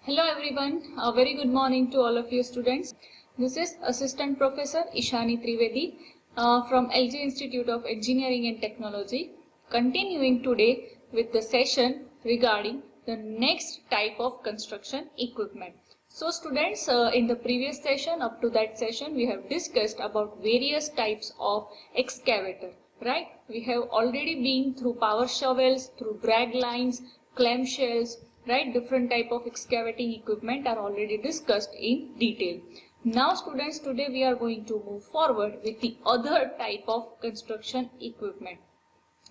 Hello everyone, a very good morning to all of you students. This is Assistant Professor Ishani Trivedi from LG Institute of Engineering and Technology, continuing today with the session regarding the next type of construction equipment. So students, in the previous session, up to that session, we have discussed about various types of excavator, right? We have already been through power shovels, through drag lines, clamshells, right? Different type of excavating equipment are already discussed in detail. Now students, today we are going to move forward with the other type of construction equipment,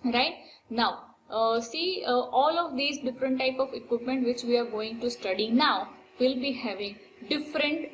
right? Now all of these different type of equipment which we are going to study now will be having different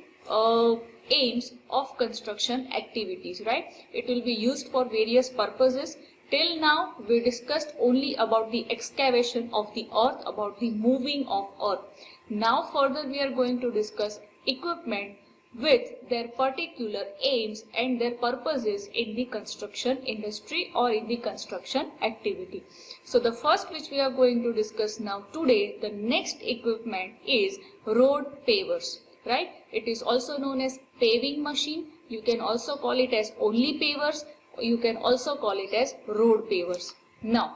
aims of construction activities, right? It will be used for various purposes. Till now, we discussed only about the excavation of the earth, about the moving of earth. Now further we are going to discuss equipment with their particular aims and their purposes in the construction industry or in the construction activity. So the first which we are going to discuss now today, the next equipment is road pavers, right? It is also known as paving machine. You can also call it as only pavers. You can also call it as road pavers. Now,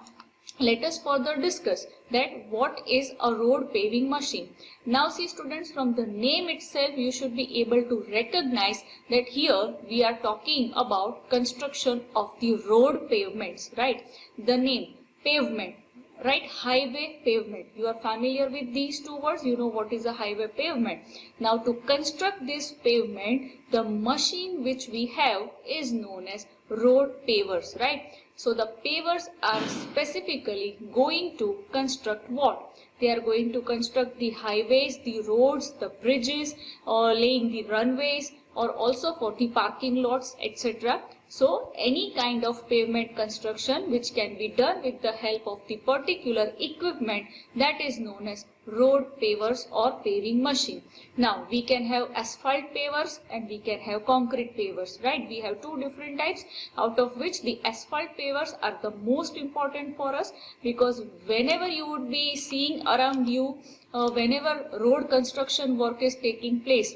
let us further discuss that what is a road paving machine. Now see students, from the name itself you should be able to recognize that here we are talking about construction of the road pavements, right? The name pavement, right? Highway pavement. You are familiar with these two words. You know what is a highway pavement. Now to construct this pavement, the machine which we have is known as road pavers, right? So the pavers are specifically going to construct what? They are going to construct the highways, the roads, the bridges, or laying the runways, or also for the parking lots, etc. So any kind of pavement construction which can be done with the help of the particular equipment, that is known as road pavers or paving machine. Now we can have asphalt pavers and we can have concrete pavers, right? We have two different types, out of which the asphalt pavers are the most important for us, because whenever you would be seeing around you, whenever road construction work is taking place,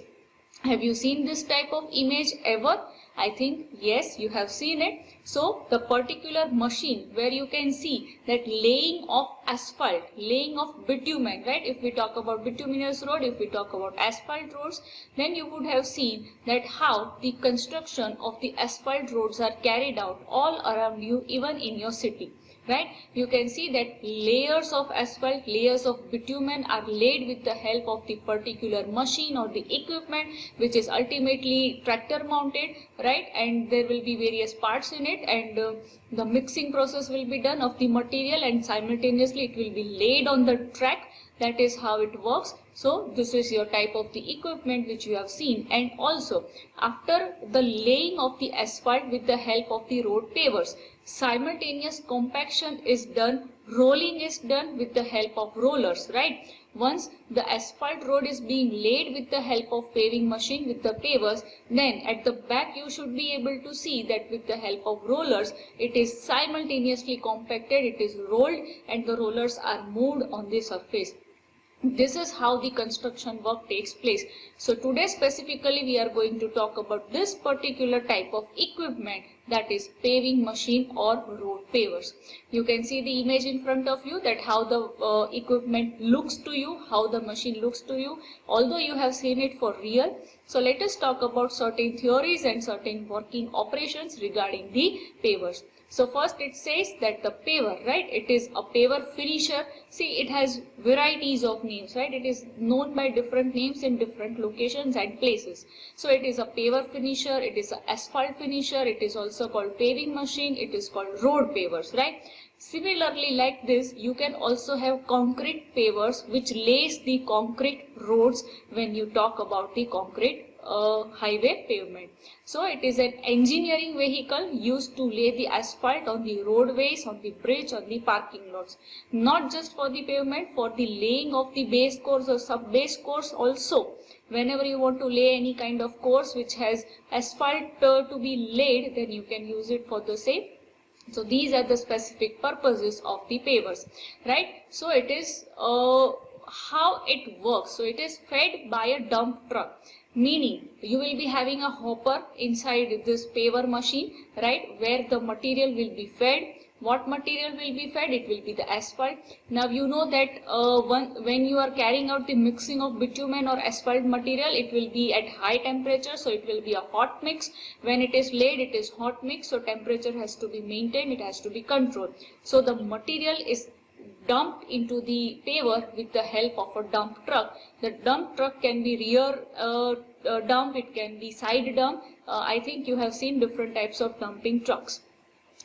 have you seen this type of image ever? I think yes, you have seen it. So the particular machine where you can see that laying of asphalt, laying of bitumen, right? If we talk about bituminous road, if we talk about asphalt roads, then you would have seen that how the construction of the asphalt roads are carried out all around you, even in your city, right? You can see that layers of asphalt, layers of bitumen are laid with the help of the particular machine or the equipment, which is ultimately tractor mounted, right? And there will be various parts in it, and the mixing process will be done of the material, and simultaneously it will be laid on the track. That is how it works. So this is your type of the equipment which you have seen. And also after the laying of the asphalt with the help of the road pavers, simultaneous compaction is done, rolling is done with the help of rollers, right? Once the asphalt road is being laid with the help of paving machine with the pavers, then at the back you should be able to see that with the help of rollers it is simultaneously compacted, it is rolled, and the rollers are moved on the surface. This is how the construction work takes place. So today specifically we are going to talk about this particular type of equipment, that is paving machine or road pavers. You can see the image in front of you, that how the equipment looks to you, how the machine looks to you, although you have seen it for real. So let us talk about certain theories and certain working operations regarding the pavers. So first it says that the paver, right? It is a paver finisher. See, it has varieties of names, right? It is known by different names in different locations and places. So it is a paver finisher, it is an asphalt finisher, it is also called paving machine, it is called road pavers, right? Similarly, like this, you can also have concrete pavers which lays the concrete roads when you talk about the concrete highway pavement. So it is an engineering vehicle used to lay the asphalt on the roadways, on the bridge, on the parking lots. Not just for the pavement, for the laying of the base course or sub base course also. Whenever you want to lay any kind of course which has asphalt to be laid, then you can use it for the same. So these are the specific purposes of the pavers, right? So it is how it works. So it is fed by a dump truck, meaning you will be having a hopper inside this paver machine, right, where the material will be fed. What material will be fed? It will be the asphalt. Now you know that when you are carrying out the mixing of bitumen or asphalt material, it will be at high temperature, so it will be a hot mix. When it is laid, it is hot mix, so temperature has to be maintained, it has to be controlled. So the material is dumped into the paver with the help of a dump truck. The dump truck can be rear dump, it can be side dump. I think you have seen different types of dumping trucks.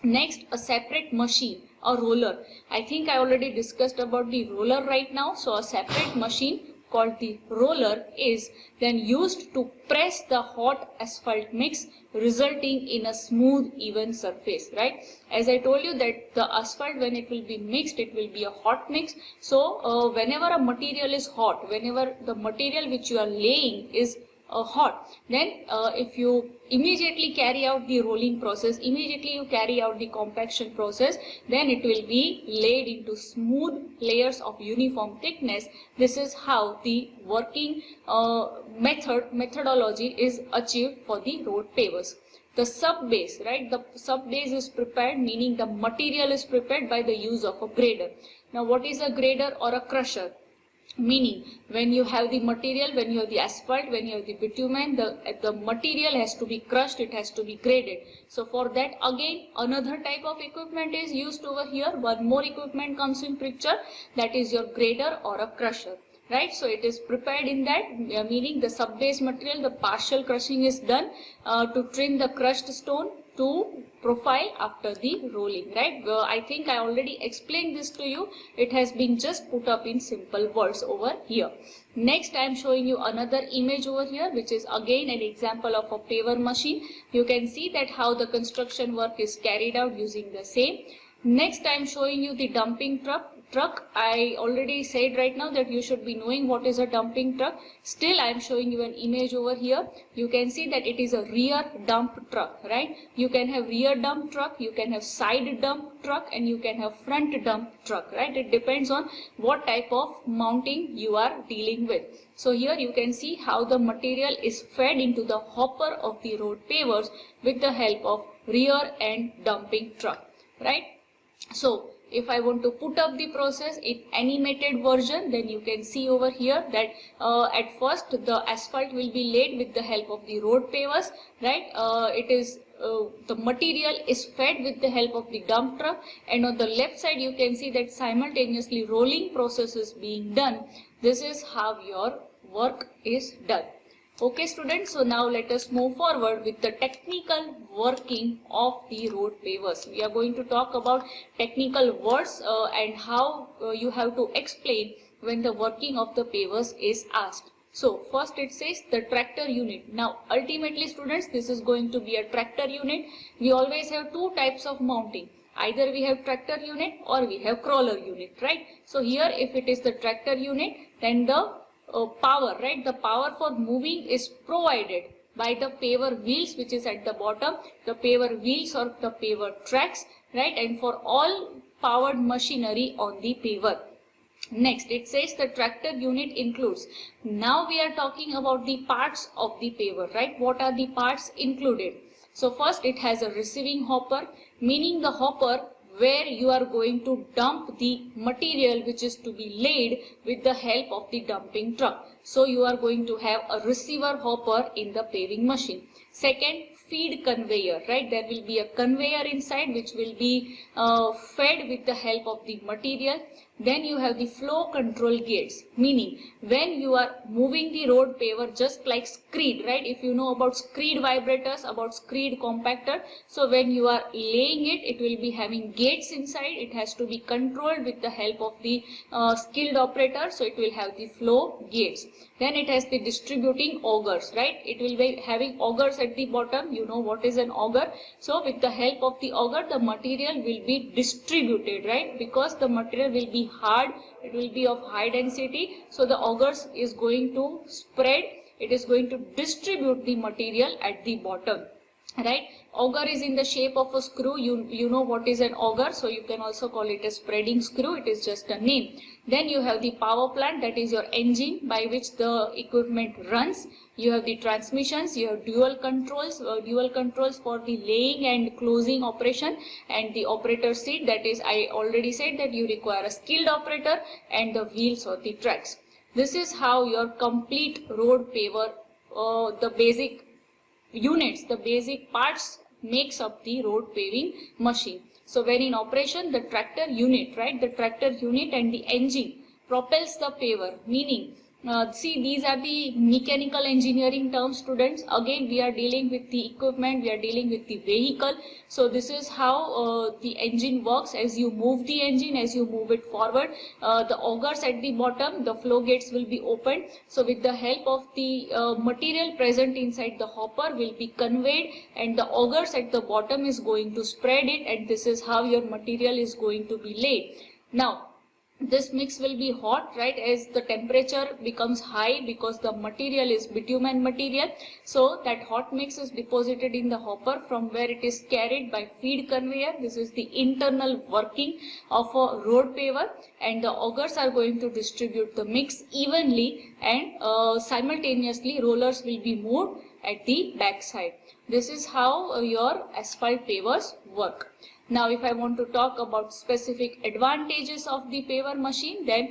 Next, a separate machine, a roller. I think I already discussed about the roller right now. So a separate machine called the roller is then used to press the hot asphalt mix, resulting in a smooth, even surface, right? As I told you that the asphalt, when it will be mixed, it will be a hot mix. So whenever a material is hot, whenever the material which you are laying is hot, then if you immediately carry out the rolling process, immediately you carry out the compaction process, then it will be laid into smooth layers of uniform thickness. This is how the working methodology is achieved for the road pavers. The sub base, right? The sub base is prepared, meaning the material is prepared by the use of a grader. Now what is a grader or a crusher? Meaning when you have the material, when you have the asphalt, when you have the bitumen, the material has to be crushed, it has to be graded. So for that again another type of equipment is used over here. One more equipment comes in picture, that is your grader or a crusher, right? So it is prepared in that, meaning the sub base material, the partial crushing is done to trim the crushed stone to profile after the rolling, right? I think I already explained this to you. It has been just put up in simple words over here. Next, I am showing you another image over here, which is again an example of a paver machine. You can see that how the construction work is carried out using the same. Next, I am showing you the dumping truck. I already said right now that you should be knowing what is a dumping truck. Still, I am showing you an image over here. You can see that it is a rear dump truck, right? You can have rear dump truck, you can have side dump truck, and you can have front dump truck, right? It depends on what type of mounting you are dealing with. So here you can see how the material is fed into the hopper of the road pavers with the help of rear and dumping truck, right? So if I want to put up the process in animated version, then you can see over here that at first the asphalt will be laid with the help of the road pavers, right? The material is fed with the help of the dump truck, and on the left side you can see that simultaneously rolling process is being done. This is how your work is done. Okay students, so now let us move forward with the technical working of the road pavers. We are going to talk about technical words and how you have to explain when the working of the pavers is asked. So first it says the tractor unit. Now ultimately students, this is going to be a tractor unit. We always have two types of mounting. Either we have tractor unit or we have crawler unit, right? So here if it is the tractor unit, then the power, right? The power for moving is provided by the paver wheels, which is at the bottom, the paver wheels or the paver tracks, right? And for all powered machinery on the paver. Next, it says the tractor unit includes. Now we are talking about the parts of the paver, right? What are the parts included? So first it has a receiving hopper, meaning the hopper where you are going to dump the material which is to be laid with the help of the dumping truck. So you are going to have a receiver hopper in the paving machine. Second, feed conveyor, right? There will be a conveyor inside which will be fed with the help of the material. Then you have the flow control gates, meaning when you are moving the road paver, just like screed, right? If you know about screed vibrators, about screed compactor, so when you are laying it, it will be having gates inside. It has to be controlled with the help of the skilled operator, so it will have the flow gates. Then it has the distributing augers, right? It will be having augers at the bottom. You know what is an auger. So with the help of the auger, the material will be distributed, right? Because the material will be hard, it will be of high density. So the augers is going to spread, it is going to distribute the material at the bottom. right? Auger is in the shape of a screw. You know what is an auger, so you can also call it a spreading screw. It is just a name. Then you have the power plant, that is your engine by which the equipment runs. You have the transmissions, you have dual controls for the laying and closing operation, and the operator seat, that is, I already said that you require a skilled operator, and the wheels or the tracks. This is how your complete road paver, the basic units, the basic parts makes up the road paving machine. So when in operation, the tractor unit, right, the tractor unit and the engine propels the paver, meaning see, these are the mechanical engineering terms, students. Again, we are dealing with the equipment, we are dealing with the vehicle. So this is how the engine works. As you move the engine, as you move it forward, the augers at the bottom, the flow gates will be opened. So with the help of the material present inside the hopper will be conveyed, and the augers at the bottom is going to spread it, and this is how your material is going to be laid. Now, this mix will be hot, right, as the temperature becomes high, because the material is bitumen material. So that hot mix is deposited in the hopper, from where it is carried by feed conveyor. This is the internal working of a road paver, and the augers are going to distribute the mix evenly, and simultaneously rollers will be moved at the back side. This is how your asphalt pavers work. Now, if I want to talk about specific advantages of the paver machine, then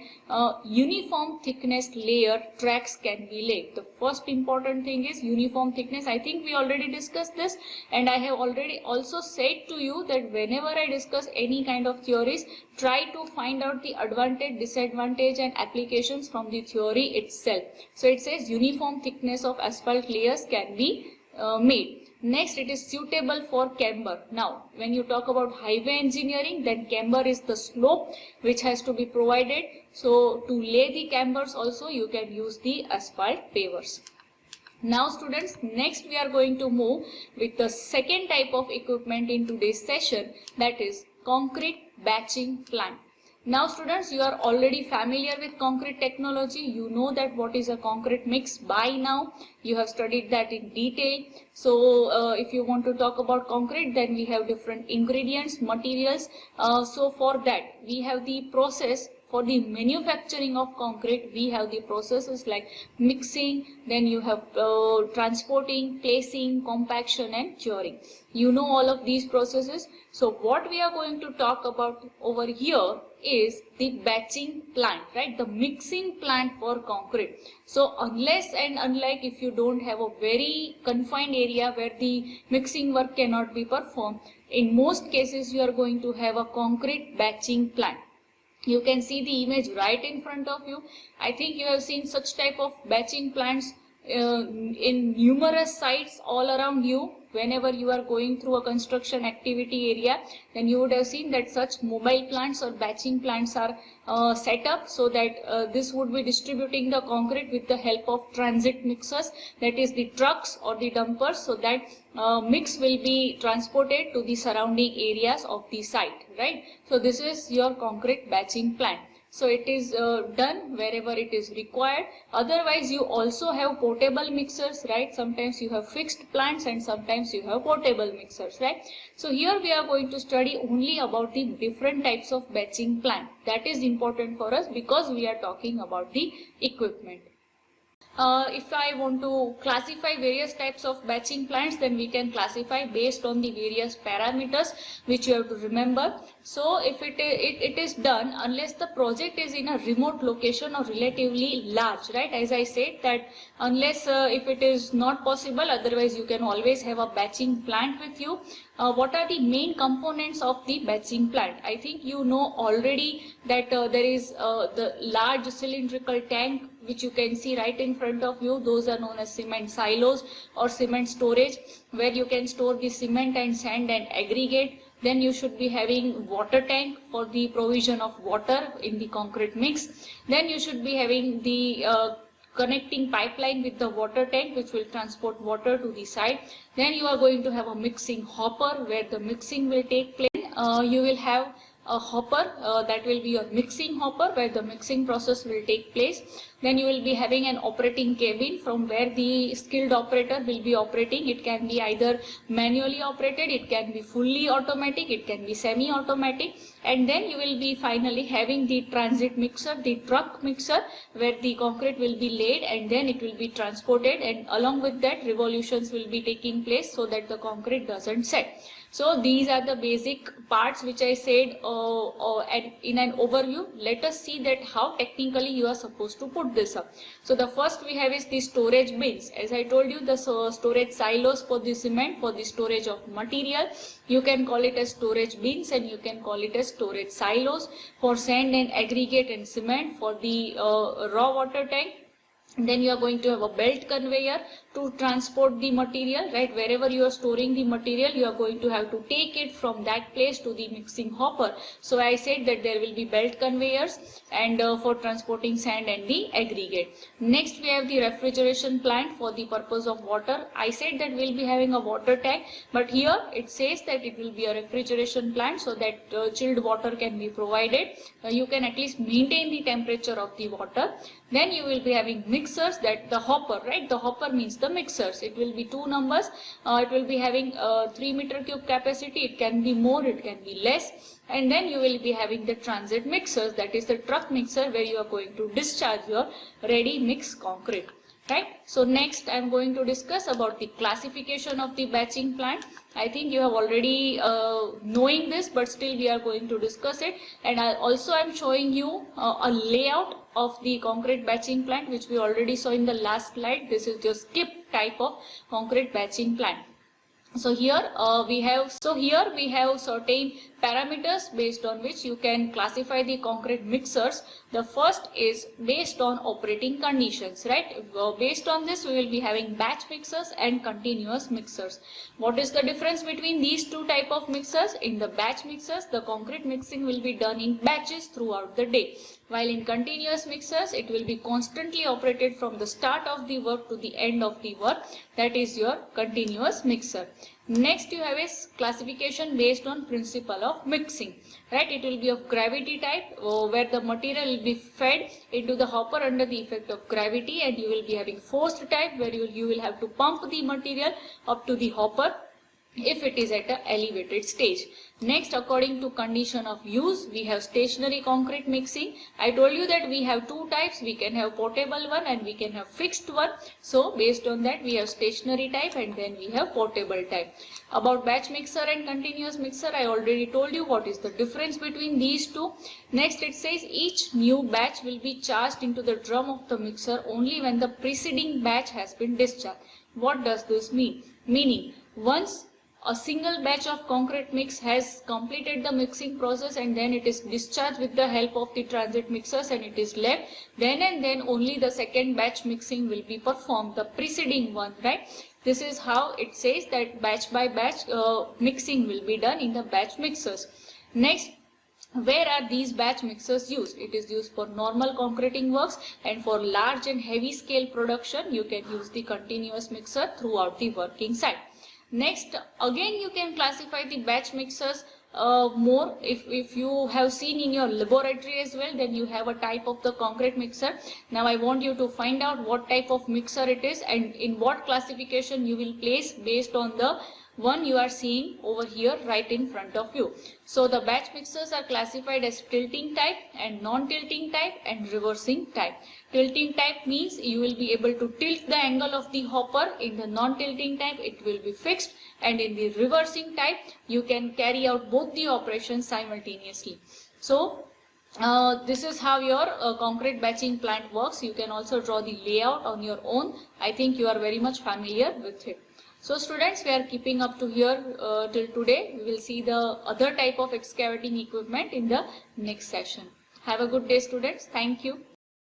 uniform thickness layer tracks can be laid. The first important thing is uniform thickness. I think we already discussed this, and I have already also said to you that whenever I discuss any kind of theories, try to find out the advantage, disadvantage and applications from the theory itself. So it says uniform thickness of asphalt layers can be made. Next, it is suitable for camber. Now, when you talk about highway engineering, then camber is the slope which has to be provided. So, to lay the cambers also, you can use the asphalt pavers. Now, students, next we are going to move with the second type of equipment in today's session, that is concrete batching plant. Now, students, you are already familiar with concrete technology. You know that what is a concrete mix by now. You have studied that in detail. So, if you want to talk about concrete, then we have different ingredients, materials. So, for that, we have the process. For the manufacturing of concrete, we have the processes like mixing, then you have transporting, placing, compaction and curing. You know all of these processes. So what we are going to talk about over here is the batching plant, right? The mixing plant for concrete. So unless and unlike if you don't have a very confined area where the mixing work cannot be performed, in most cases you are going to have a concrete batching plant. You can see the image right in front of you. I think you have seen such type of batching plants in numerous sites all around you. Whenever you are going through a construction activity area, then you would have seen that such mobile plants or batching plants are set up, so that this would be distributing the concrete with the help of transit mixers, that is the trucks or the dumpers, so that mix will be transported to the surrounding areas of the site, right? So this is your concrete batching plant. So it is done wherever it is required. Otherwise, you also have portable mixers, right? Sometimes you have fixed plants and sometimes you have portable mixers, right? So here we are going to study only about the different types of batching plant. That is important for us because we are talking about the equipment. If I want to classify various types of batching plants, then we can classify based on the various parameters which you have to remember. So if it is done unless the project is in a remote location or relatively large, right? As I said that unless if it is not possible, otherwise you can always have a batching plant with you. What are the main components of the batching plant? I think you know already that there is the large cylindrical tank which you can see right in front of you. Those are known as cement silos or cement storage, where you can store the cement and sand and aggregate. Then you should be having water tank for the provision of water in the concrete mix. Then you should be having the connecting pipeline with the water tank which will transport water to the site. Then you are going to have a mixing hopper where the mixing will take place. You will have a hopper that will be your mixing hopper where the mixing process will take place. Then you will be having an operating cabin from where the skilled operator will be operating. It can be either manually operated, it can be fully automatic, it can be semi-automatic. And then you will be finally having the transit mixer, the truck mixer, where the concrete will be laid and then it will be transported, and along with that revolutions will be taking place so that the concrete doesn't set. So these are the basic parts which I said in an overview. Let us see that how technically you are supposed to put this up. So the first we have is the storage bins. As I told you, the storage silos for the cement, for the storage of material. You can call it as storage bins and you can call it as storage silos. For sand and aggregate and cement, for the raw water tank. Then you are going to have a belt conveyor to transport the material, right? Wherever you are storing the material, you are going to have to take it from that place to the mixing hopper. So I said that there will be belt conveyors and for transporting sand and the aggregate. Next we have the refrigeration plant for the purpose of water. I said that we'll be having a water tank, but here it says that it will be a refrigeration plant so that chilled water can be provided. You can at least maintain the temperature of the water. Then you will be having mixers, that the hopper, right? The hopper means the mixers. It will be two numbers. It will be having 3 meter cube capacity. It can be more, it can be less. And then you will be having the transit mixers, that is the truck mixer, where you are going to discharge your ready mix concrete. Right. So next I am going to discuss about the classification of the batching plant. I think you have already knowing this, but still we are going to discuss it. And I also am showing you a layout of the concrete batching plant, which we already saw in the last slide. This is the skip type of concrete batching plant. So here we have certain parameters based on which you can classify the concrete mixers. The first is based on operating conditions, right? Based on this we will be having batch mixers and continuous mixers. What is the difference between these two type of mixers? In the batch mixers, the concrete mixing will be done in batches throughout the day, while in continuous mixers it will be constantly operated from the start of the work to the end of the work. That is your continuous mixer. Next you have a classification based on principle of mixing, right? It will be of gravity type, where the material will be fed into the hopper under the effect of gravity, and you will be having forced type, where you will have to pump the material up to the hopper if it is at an elevated stage. Next, according to condition of use, we have stationary concrete mixing. I told you that we have two types. We can have portable one and we can have fixed one. So based on that we have stationary type and then we have portable type. About batch mixer and continuous mixer, I already told you what is the difference between these two. Next it says each new batch will be charged into the drum of the mixer only when the preceding batch has been discharged. What does this mean? Meaning, once a single batch of concrete mix has completed the mixing process and then it is discharged with the help of the transit mixers and it is left, then and then only the second batch mixing will be performed, the preceding one, right? This is how it says that batch by batch mixing will be done in the batch mixers. Next, where are these batch mixers used? It is used for normal concreting works, and for large and heavy scale production you can use the continuous mixer throughout the working site. Next, again you can classify the batch mixers more. If you have seen in your laboratory as well, then you have a type of the concrete mixer. Now I want you to find out what type of mixer it is and in what classification you will place based on the one you are seeing over here right in front of you. So the batch mixers are classified as tilting type and non-tilting type and reversing type. Tilting type means you will be able to tilt the angle of the hopper. In the non-tilting type it will be fixed, and in the reversing type you can carry out both the operations simultaneously. So this is how your concrete batching plant works. You can also draw the layout on your own. I think you are very much familiar with it. So students, we are keeping up to here till today. We will see the other type of excavating equipment in the next session. Have a good day students. Thank you.